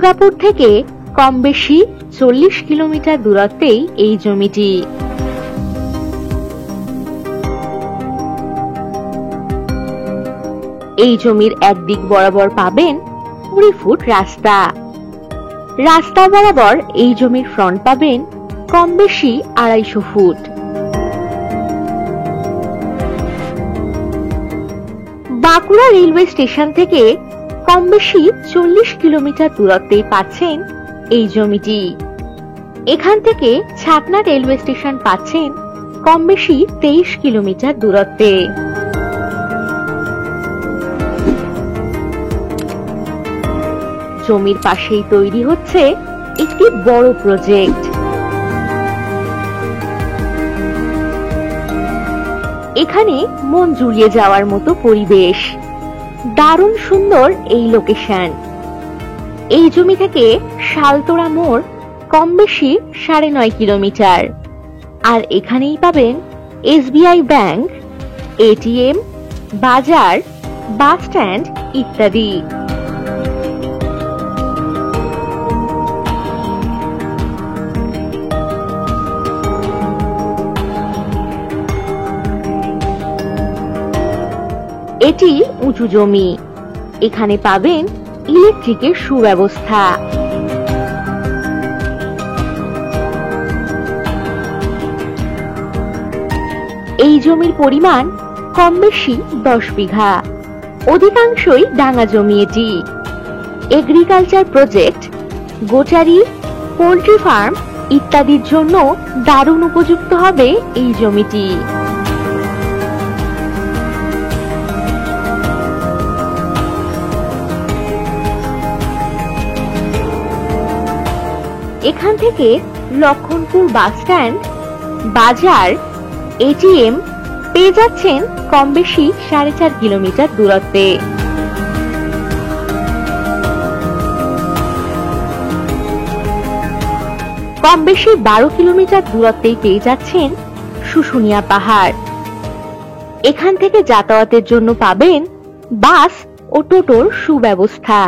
দুর্গাপুর থেকে কম বেশি 40 কিলোমিটার দূরত্বেই এই জমিটি। এই জমির একদিক বরাবর পাবেন 20 ফুট রাস্তা। রাস্তা বরাবর এই জমির ফ্রন্ট পাবেন কম বেশি 250 ফুট। বাঁকুড়া রেলওয়ে স্টেশন থেকে কম বেশি 40 কিলোমিটার দূরত্বেই পাচ্ছেন এই জমিটি। এখান থেকে ছাতনা রেলওয়ে স্টেশন পাচ্ছেন কম বেশি 23 কিলোমিটার দূরত্বে। জমির পাশেই তৈরি হচ্ছে একটি বড় প্রজেক্ট। এখানে মন জুড়িয়ে যাওয়ার মতো পরিবেশ, দারুণ সুন্দর এই লোকেশন। এই জমি থেকে শালতোড়া মোড় কম বেশি 9.5 কিলোমিটার, আর এখানেই পাবেন এসবিআই ব্যাংক, এটিএম, বাজার, বাস স্ট্যান্ড ইত্যাদি। এটি উঁচু জমি, এখানে পাবেন ইলেকট্রিকের সুব্যবস্থা। এই জমির পরিমাণ কম বেশি 10 বিঘা, অধিকাংশই ডাঙা জমি। এটি এগ্রিকালচার প্রজেক্ট, গোটারি, পোল্ট্রি ফার্ম ইত্যাদির জন্য দারুণ উপযুক্ত হবে এই জমিটি। এখান থেকে লক্ষণপুর বাস স্ট্যান্ড, বাজার, এটিএম পেয়ে যাচ্ছেন কম বেশি 4.5 কিলোমিটার দূরত্বে। কম বেশি 12 কিলোমিটার দূরত্বেই পেয়ে যাচ্ছেন শুশুনিয়া পাহাড়। এখান থেকে যাতায়াতের জন্য পাবেন বাস ও টোটোর সুব্যবস্থা।